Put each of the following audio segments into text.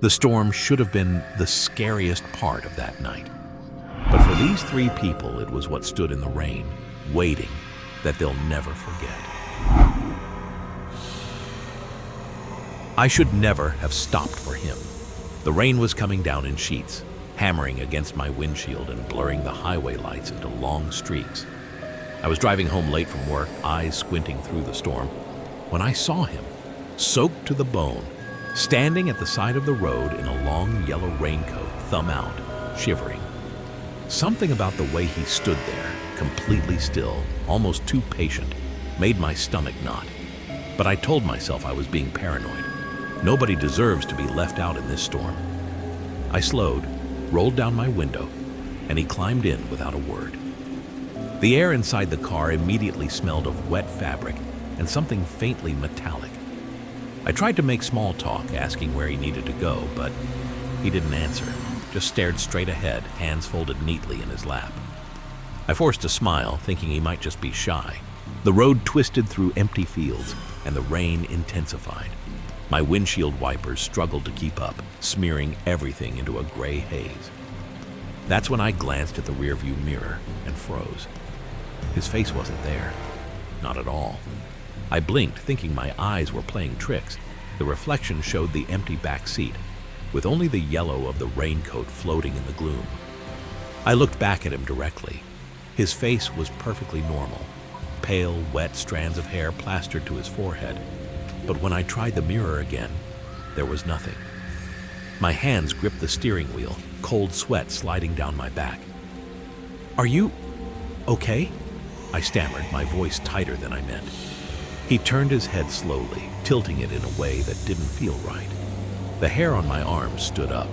The storm should have been the scariest part of that night. But for these three people, it was what stood in the rain, waiting, that they'll never forget. I should never have stopped for him. The rain was coming down in sheets, hammering against my windshield and blurring the highway lights into long streaks. I was driving home late from work, eyes squinting through the storm, when I saw him, soaked to the bone, standing at the side of the road in a long yellow raincoat, thumb out, shivering. Something about the way he stood there, completely still, almost too patient, made my stomach knot. But I told myself I was being paranoid. Nobody deserves to be left out in this storm. I slowed, rolled down my window, and he climbed in without a word. The air inside the car immediately smelled of wet fabric and something faintly metallic. I tried to make small talk, asking where he needed to go, but he didn't answer, just stared straight ahead, hands folded neatly in his lap. I forced a smile, thinking he might just be shy. The road twisted through empty fields, and the rain intensified. My windshield wipers struggled to keep up, smearing everything into a gray haze. That's when I glanced at the rearview mirror and froze. His face wasn't there. Not at all. I blinked, thinking my eyes were playing tricks. The reflection showed the empty back seat, with only the yellow of the raincoat floating in the gloom. I looked back at him directly. His face was perfectly normal, pale, wet strands of hair plastered to his forehead. But when I tried the mirror again, there was nothing. My hands gripped the steering wheel, cold sweat sliding down my back. "Are you okay?" I stammered, my voice tighter than I meant. He turned his head slowly, tilting it in a way that didn't feel right. The hair on my arms stood up.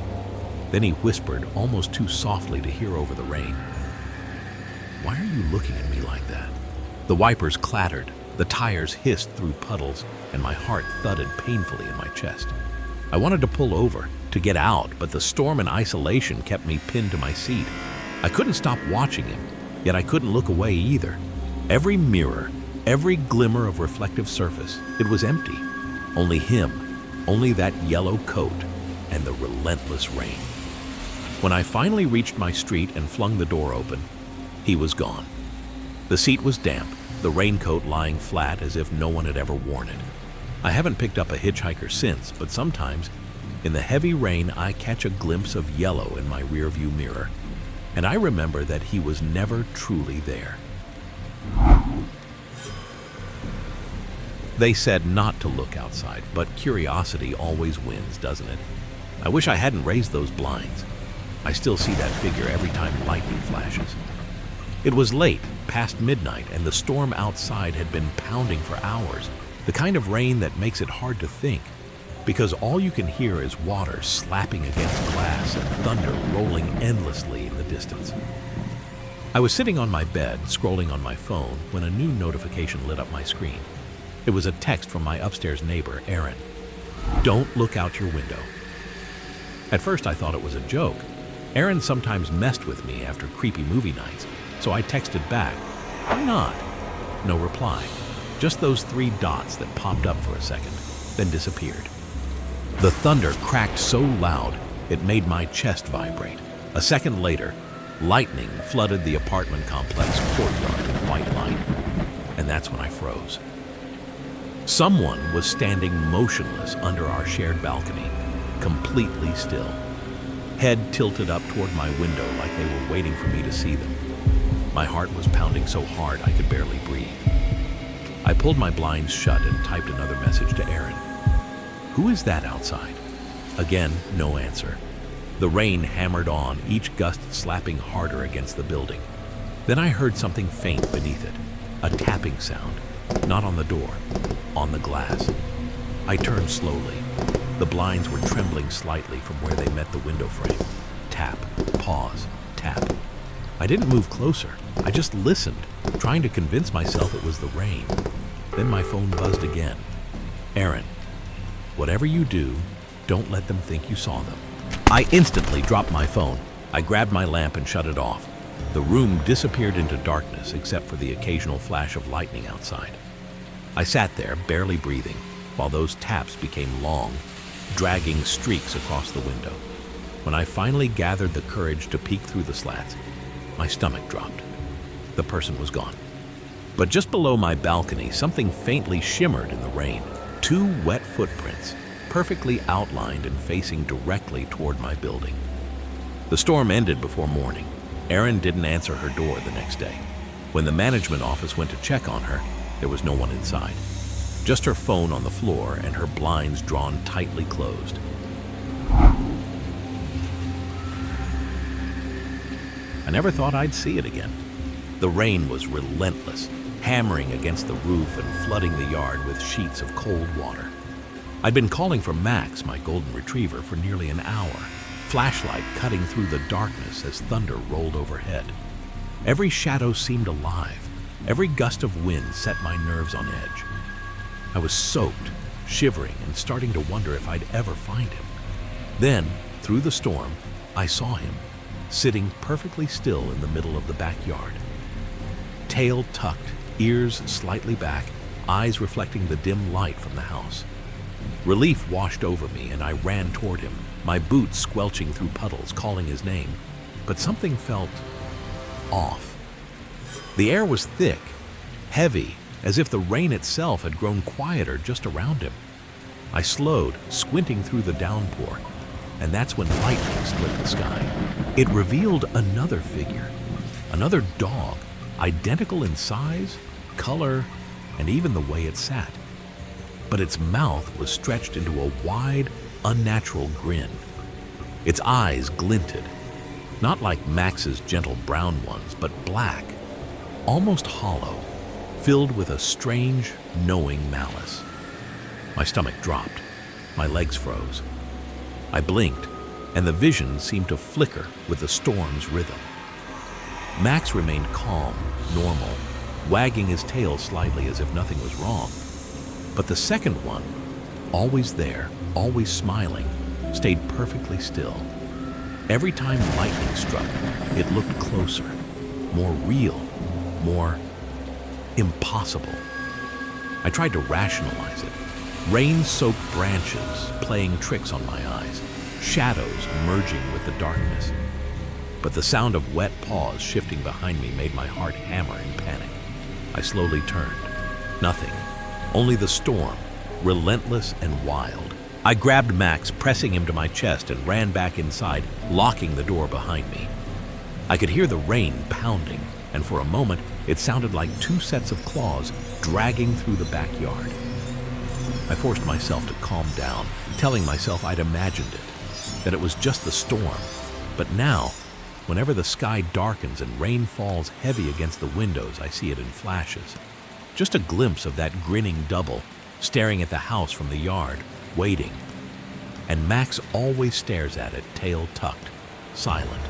Then he whispered, almost too softly to hear over the rain, "Why are you looking at me like that?" The wipers clattered, the tires hissed through puddles, and my heart thudded painfully in my chest. I wanted to pull over, to get out, but the storm and isolation kept me pinned to my seat. I couldn't stop watching him, yet I couldn't look away either. Every mirror, every glimmer of reflective surface, it was empty. Only him, only that yellow coat, and the relentless rain. When I finally reached my street and flung the door open, he was gone. The seat was damp, the raincoat lying flat as if no one had ever worn it. I haven't picked up a hitchhiker since, but sometimes, in the heavy rain, I catch a glimpse of yellow in my rearview mirror, and I remember that he was never truly there. They said not to look outside, but curiosity always wins, doesn't it? I wish I hadn't raised those blinds. I still see that figure every time lightning flashes. It was late, past midnight, and the storm outside had been pounding for hours, the kind of rain that makes it hard to think, because all you can hear is water slapping against glass and thunder rolling endlessly in the distance. I was sitting on my bed, scrolling on my phone, when a new notification lit up my screen. It was a text from my upstairs neighbor, Aaron. "Don't look out your window." At first I thought it was a joke. Aaron sometimes messed with me after creepy movie nights, so I texted back, "Why not?" No reply. Just those three dots that popped up for a second, then disappeared. The thunder cracked so loud, it made my chest vibrate. A second later, lightning flooded the apartment complex courtyard in white light, and that's when I froze. Someone was standing motionless under our shared balcony, completely still. Head tilted up toward my window like they were waiting for me to see them. My heart was pounding so hard I could barely breathe. I pulled my blinds shut and typed another message to Aaron. "Who is that outside?" Again, no answer. The rain hammered on, each gust slapping harder against the building. Then I heard something faint beneath it, a tapping sound, not on the door, on the glass. I turned slowly. The blinds were trembling slightly from where they met the window frame. Tap, pause, tap. I didn't move closer. I just listened, trying to convince myself it was the rain. Then my phone buzzed again. "Aaron, whatever you do, don't let them think you saw them." I instantly dropped my phone. I grabbed my lamp and shut it off. The room disappeared into darkness except for the occasional flash of lightning outside. I sat there, barely breathing, while those taps became long, dragging streaks across the window. When I finally gathered the courage to peek through the slats, my stomach dropped. The person was gone. But just below my balcony, something faintly shimmered in the rain. 2 wet footprints, perfectly outlined and facing directly toward my building. The storm ended before morning. Erin didn't answer her door the next day. When the management office went to check on her, there was no one inside. Just her phone on the floor and her blinds drawn tightly closed. I never thought I'd see it again. The rain was relentless, hammering against the roof and flooding the yard with sheets of cold water. I'd been calling for Max, my golden retriever, for nearly an hour, flashlight cutting through the darkness as thunder rolled overhead. Every shadow seemed alive. Every gust of wind set my nerves on edge. I was soaked, shivering, and starting to wonder if I'd ever find him. Then, through the storm, I saw him, sitting perfectly still in the middle of the backyard. Tail tucked, ears slightly back, eyes reflecting the dim light from the house. Relief washed over me, and I ran toward him, my boots squelching through puddles, calling his name. But something felt off. The air was thick, heavy, as if the rain itself had grown quieter just around him. I slowed, squinting through the downpour, and that's when lightning split the sky. It revealed another figure, another dog, identical in size, color, and even the way it sat. But its mouth was stretched into a wide, unnatural grin. Its eyes glinted, not like Max's gentle brown ones, but black, almost hollow, filled with a strange, knowing malice. My stomach dropped. My legs froze. I blinked, and the vision seemed to flicker with the storm's rhythm. Max remained calm, normal, wagging his tail slightly as if nothing was wrong. But the second one, always there, always smiling, stayed perfectly still. Every time lightning struck, it looked closer, more real, more impossible. I tried to rationalize it. Rain-soaked branches playing tricks on my eyes, shadows merging with the darkness. But the sound of wet paws shifting behind me made my heart hammer in panic. I slowly turned. Nothing. Only the storm, relentless and wild. I grabbed Max, pressing him to my chest, and ran back inside, locking the door behind me. I could hear the rain pounding, and for a moment, it sounded like 2 sets of claws dragging through the backyard. I forced myself to calm down, telling myself I'd imagined it, that it was just the storm. But now, whenever the sky darkens and rain falls heavy against the windows, I see it in flashes. Just a glimpse of that grinning double, staring at the house from the yard, waiting. And Max always stares at it, tail tucked, silent.